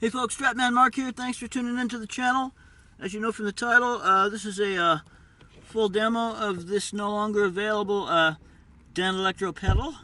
Hey folks, Stratman Mark here. Thanks for tuning into the channel. As you know from the title, this is a full demo of this no longer available Danelectro pedal,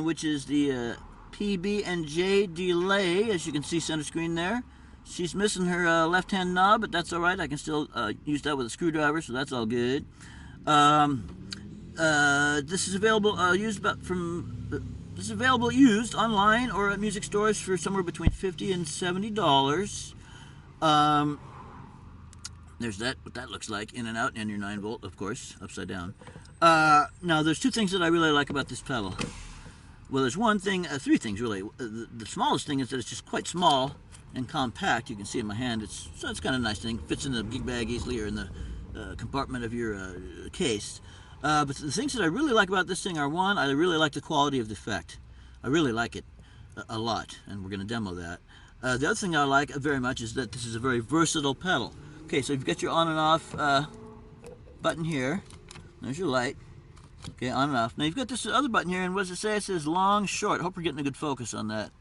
which is the PB&J delay, as you can see center screen there. She's missing her left-hand knob, but that's all right. I can still use that with a screwdriver, so that's all good. This is available This is available used online or at music stores for somewhere between $50 and $70. There's what that looks like, in and out, and your 9-volt, of course, upside down. Now, there's two things that I really like about this pedal. Well, there's three things really. The smallest thing is that it's just quite small and compact. You can see in my hand, so it's kind of a nice thing. Fits in the gig bag easily or in the compartment of your case. But the things that I really like about this thing are, one, I really like the quality of the effect. I really like it a lot, and we're going to demo that. The other thing I like very much is that this is a very versatile pedal. Okay, so you've got your on and off button here. There's your light. Okay, on and off. Now you've got this other button here, and what does it say? It says long, short. I hope we're getting a good focus on that.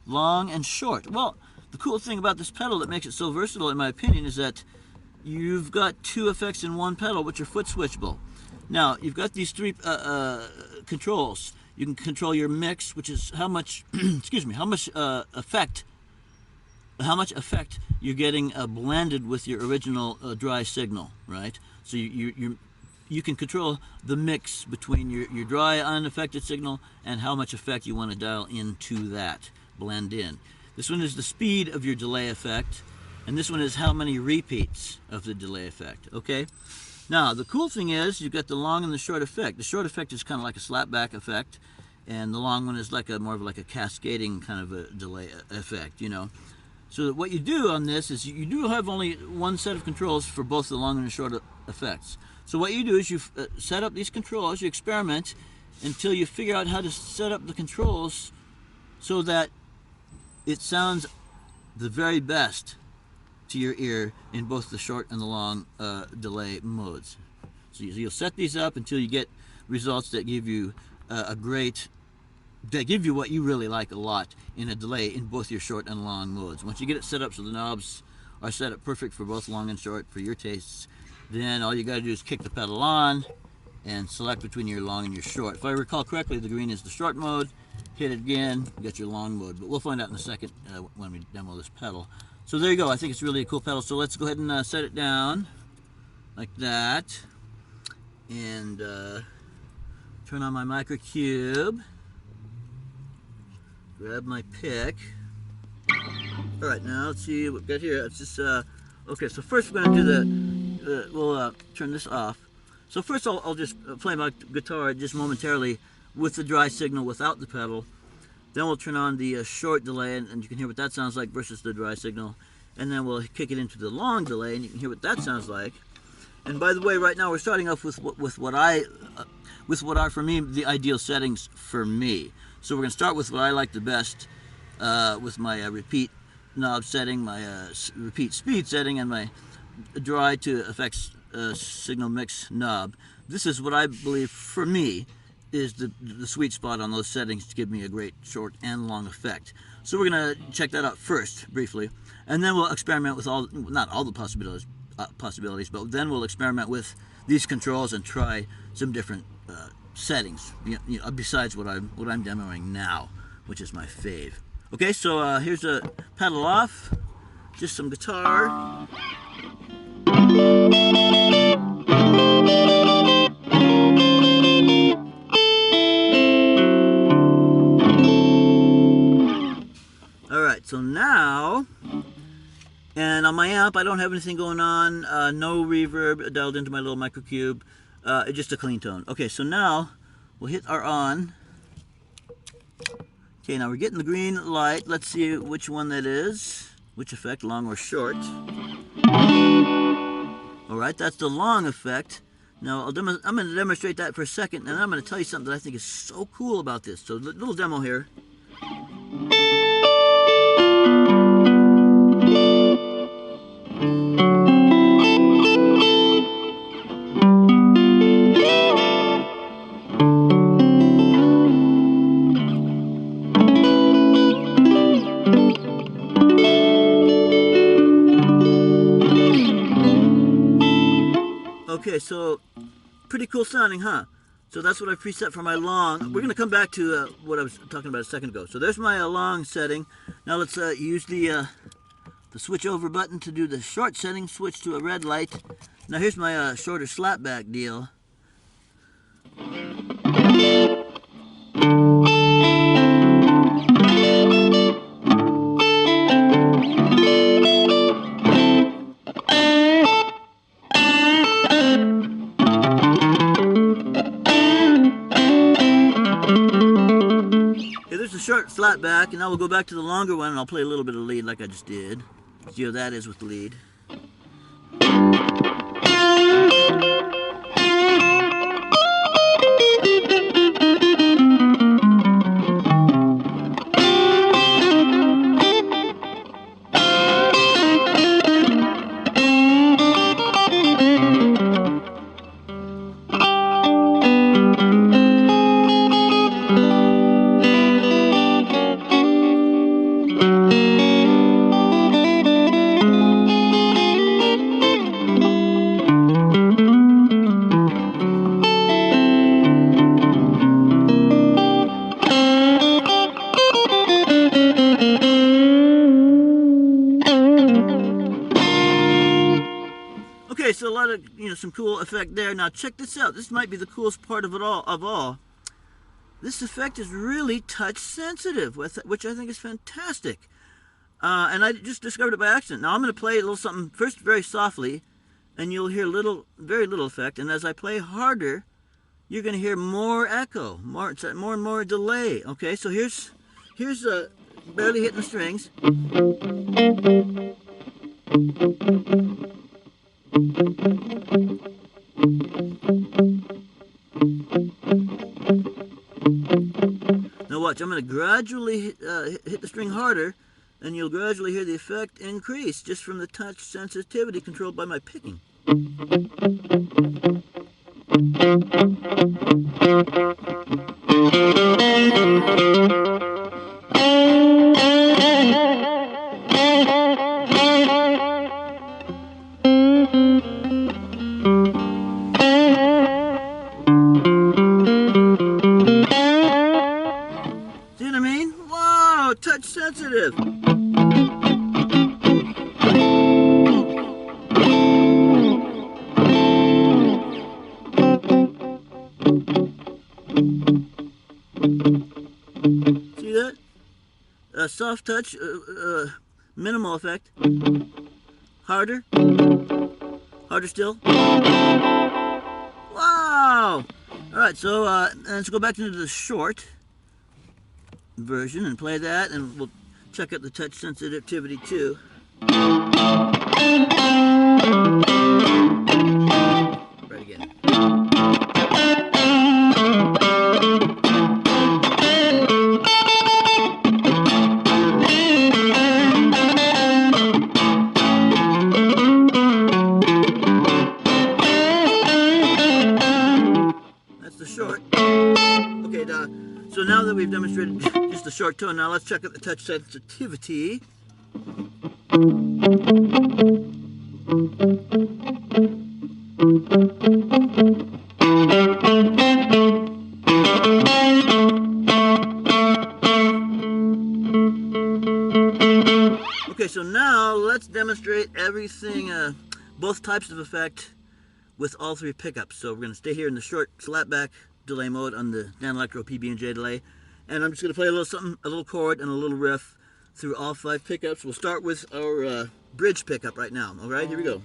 Long and short. Well, the cool thing about this pedal that makes it so versatile, in my opinion, is that you've got two effects in one pedal, which are foot switchable. Now, you've got these three controls. You can control your mix, which is how much, how much effect you're getting blended with your original dry signal, right? So you can control the mix between your dry, unaffected signal and how much effect you want to dial into that, blend in. This one is the speed of your delay effect, and this one is how many repeats of the delay effect, okay? Now, the cool thing is you've got the long and the short effect. The short effect is kind of like a slapback effect, and the long one is like more of like a cascading kind of a delay effect, you know. So what you do on this is you do have only one set of controls for both the long and the short effects. So what you do is you set up these controls, you experiment until you figure out how to set up the controls so that it sounds the very best to your ear in both the short and the long delay modes. So you'll set these up until you get results that give you that give you what you really like a lot in a delay in both your short and long modes. Once you get it set up so the knobs are set up perfect for both long and short for your tastes, then all you got to do is kick the pedal on and select between your long and your short. If I recall correctly, the green is the short mode. Hit it again, you get your long mode, but we'll find out in a second when we demo this pedal. So there you go. I think it's really a cool pedal. So let's go ahead and set it down like that, and turn on my microcube. Grab my pick. All right, now let's see what we've got here. It's just okay. So first we're going to do we'll turn this off. So first I'll just play my guitar just momentarily with the dry signal without the pedal. Then we'll turn on the short delay, and you can hear what that sounds like versus the dry signal. And then we'll kick it into the long delay, and you can hear what that sounds like. And by the way, right now we're starting off with what are for me the ideal settings for me. So we're going to start with what I like the best, with my repeat knob setting, my repeat speed setting, and my dry to effects signal mix knob. This is what I believe for me is the sweet spot on those settings to give me a great short and long effect. So we're going to check that out first, briefly, and then we'll experiment with not all the possibilities, but then we'll experiment with these controls and try some different settings, besides what I'm demoing now, which is my fave. Okay, so here's a pedal off, just some guitar. Alright, so now, and on my amp I don't have anything going on, no reverb dialed into my little microcube, just a clean tone. Okay, so now we'll hit our on. Okay, now we're getting the green light. Let's see which one that is, which effect, long or short. Alright, that's the long effect. Now I'm going to demonstrate that for a second, and I'm going to tell you something that I think is so cool about this. So a little demo here. Okay, so pretty cool sounding, huh? So that's what I preset for my long. We're going to come back to what I was talking about a second ago. So there's my long setting. Now let's use the switch over button to do the short setting. Switch to a red light. Now here's my shorter slapback deal. Okay, there's the short flat back, and now we'll go back to the longer one, and I'll play a little bit of lead like I just did. See how that is with the lead. Okay, so a lot of, some cool effect there. Now check this out. This might be the coolest part of it all. This effect is really touch sensitive, which I think is fantastic. And I just discovered it by accident. Now I'm going to play a little something first very softly, and you'll hear very little effect. And as I play harder, you're going to hear more echo, more and more delay. Okay, so here's barely hitting the strings. Now watch, I'm going to gradually hit the string harder, and you'll gradually hear the effect increase just from the touch sensitivity controlled by my picking. See what I mean? Whoa, touch sensitive. See that? Soft touch, minimal effect. Harder. Harder still. Wow! Alright, so let's go back into the short version and play that, and we'll check out the touch sensitivity too. Right again. That's the short. Okay, so now that we've demonstrated just the short tone, now let's check out the touch sensitivity. Okay, so now let's demonstrate everything, both types of effect with all three pickups. So we're going to stay here in the short slapback delay mode on the Danelectro PB&J delay, and I'm just going to play a little something, a little chord and a little riff through all 5 pickups. We'll start with our bridge pickup right now. All right, here we go.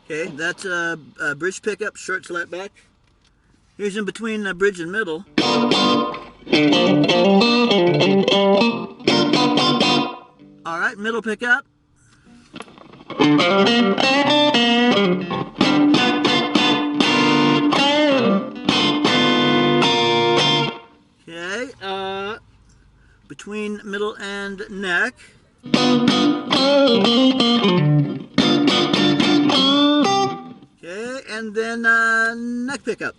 Okay, that's a bridge pickup, short slapback. Here's in between bridge and middle. All right, middle pickup. Okay, between middle and neck. Okay, and then neck pickup.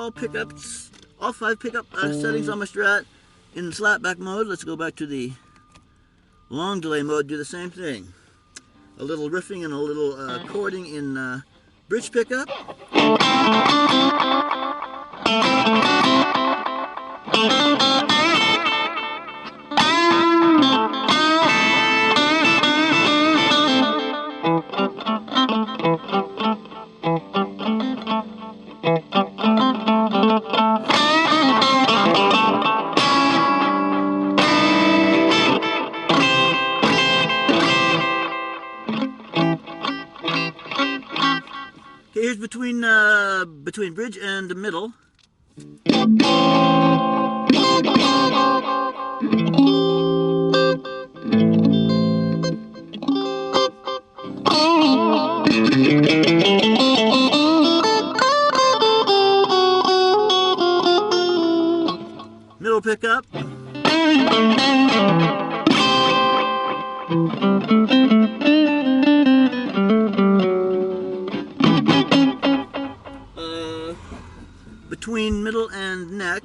all pickups, all 5 pickup settings on my Strat in slapback mode. Let's go back to the long delay mode, do the same thing. A little riffing and a little chording in bridge pickup. Okay, here's between bridge and the middle. Middle pickup. Between middle and neck.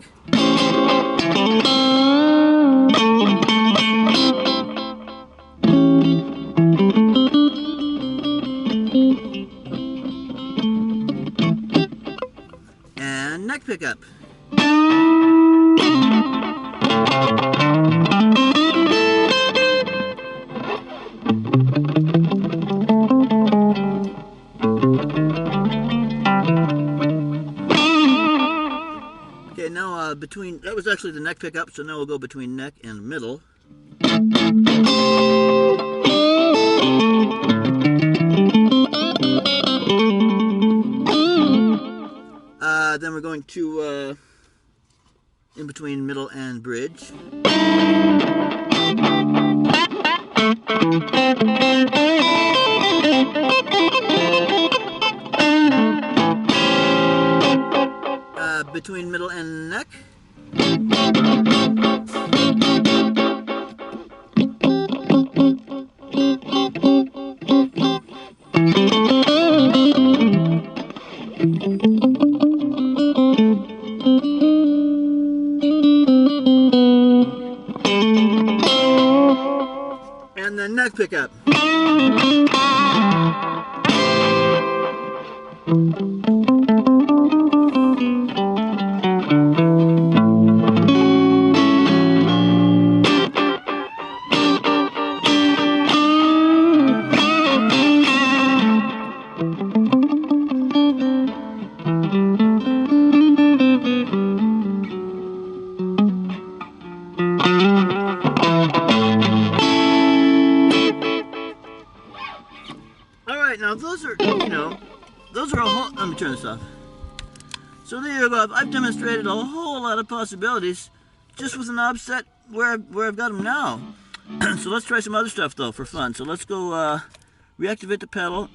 And neck pickup. Okay, now between, that was actually the neck pickup, so now we'll go between neck and middle. Then we're going to in between middle and bridge. Between middle and neck. And the neck pickup. Alright, now those are, those are a whole, let me turn this off. So there you go, I've demonstrated a whole lot of possibilities just with a knob set where I've got them now. So let's try some other stuff though for fun. So let's go reactivate the pedal.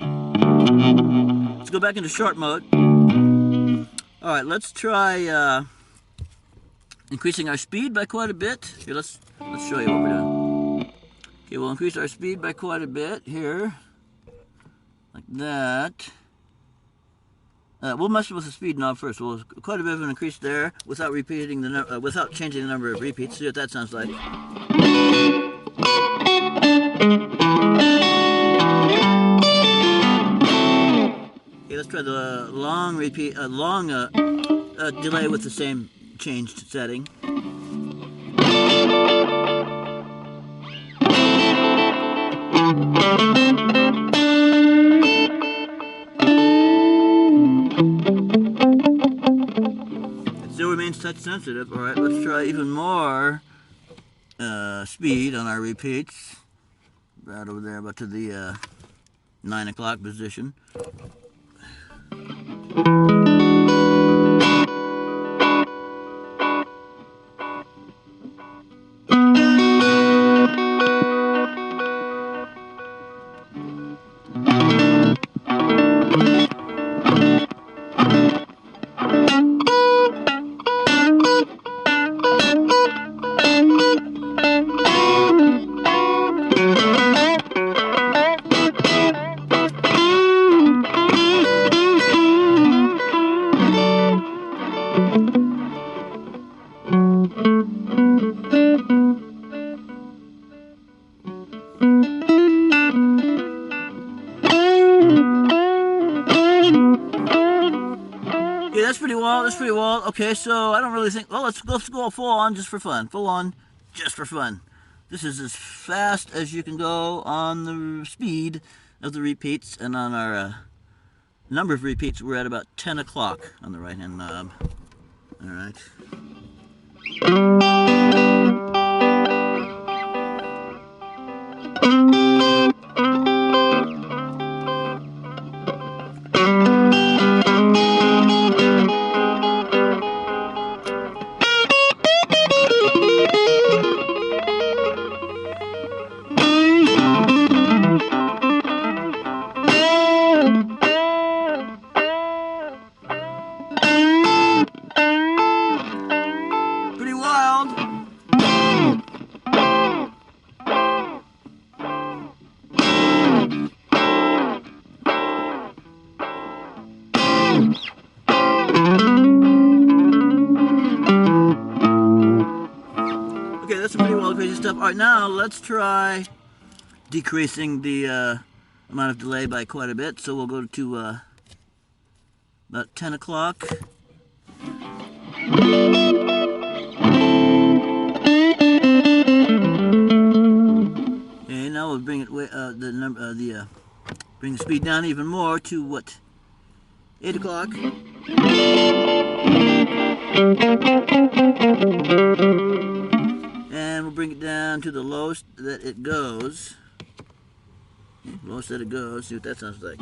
Let's go back into short mode. Alright, let's try increasing our speed by quite a bit. Here, let's show you what we're doing. Okay, we'll increase our speed by quite a bit here. Like that. We'll mess with the speed knob first. We'll quite a bit of an increase there without repeating the without changing the number of repeats. See what that sounds like. Okay, let's try the long repeat, delay with the same changed setting. Still remains touch sensitive. Alright, let's try even more speed on our repeats. Right over there, about to the 9 o'clock position. pretty well. Okay, so I don't really think. Well, let's go full on just for fun. Full on, just for fun. This is as fast as you can go on the speed of the repeats, and on our number of repeats, we're at about 10 o'clock on the right-hand knob. All right. Pretty wild. Okay, that's some pretty wild, crazy stuff. All right, now let's try decreasing the amount of delay by quite a bit. So we'll go to about 10 o'clock. Okay, now we'll bring it bring the speed down even more to what? 8 o'clock. And we'll bring it down to the lowest that it goes. Lowest that it goes. See what that sounds like.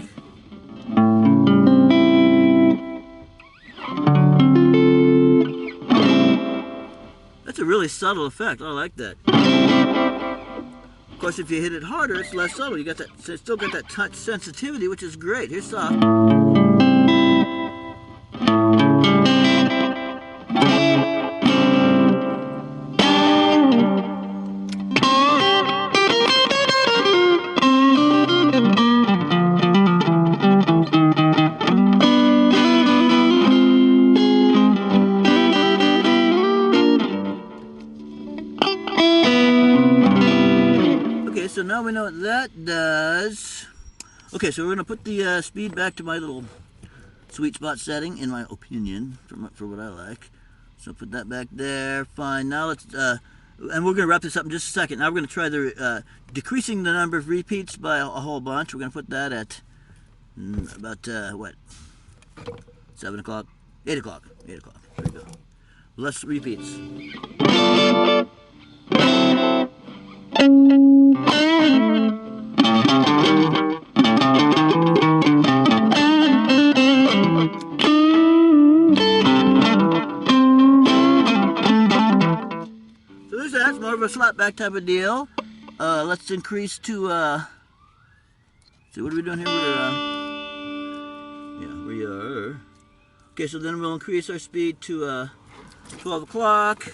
That's a really subtle effect. I like that. Of course, if you hit it harder, it's less subtle. You got that, still got that touch sensitivity, which is great. Here's soft. Okay, so now we know what that does. Okay, so we're going to put the speed back to my little sweet spot setting, in my opinion, for what I like. So put that back there. Fine. Now let's, and we're going to wrap this up in just a second. Now we're going to try the decreasing the number of repeats by a whole bunch. We're going to put that at about, what? 7 o'clock? 8 o'clock. 8 o'clock. There we go. Less repeats. So there's that. It's more of a slapback type of deal. Let's increase to, so what are we doing here? Yeah, we are. Okay, so then we'll increase our speed to 12 o'clock.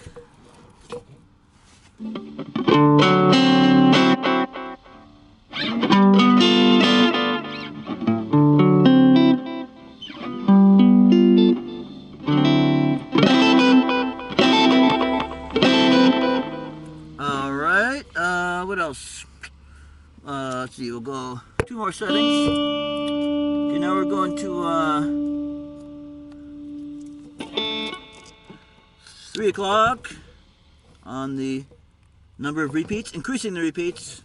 What else? Let's see, we'll go 2 more settings. Okay, now we're going to 3 o'clock on the number of repeats, increasing the repeats.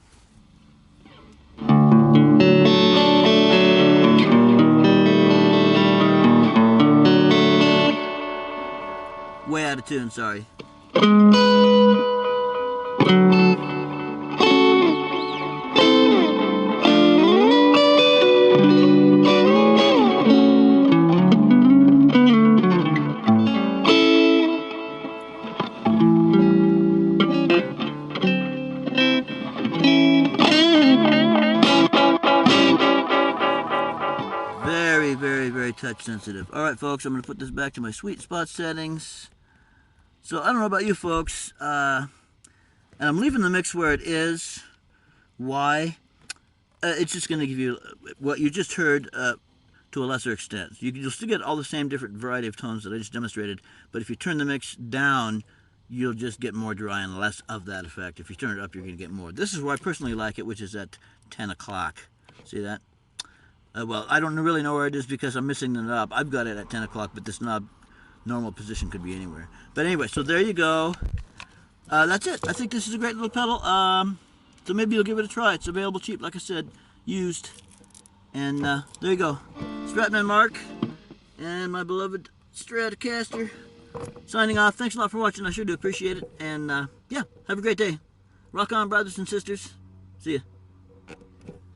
Way out of tune, sorry. Very touch sensitive. Alright folks, I'm going to put this back to my sweet spot settings. So I don't know about you folks, and I'm leaving the mix where it is. Why? It's just going to give you what you just heard to a lesser extent. You'll still get all the same different variety of tones that I just demonstrated, but if you turn the mix down, you'll just get more dry and less of that effect. If you turn it up, you're going to get more. This is where I personally like it, which is at 10 o'clock. See that? Well, I don't really know where it is because I'm missing the knob. I've got it at 10 o'clock, but this knob normal position could be anywhere. But anyway, so there you go. That's it. I think this is a great little pedal. So maybe you'll give it a try. It's available cheap, like I said, used. And there you go. Stratman Mark and my beloved Stratocaster signing off. Thanks a lot for watching. I sure do appreciate it. And yeah, have a great day. Rock on, brothers and sisters. See ya.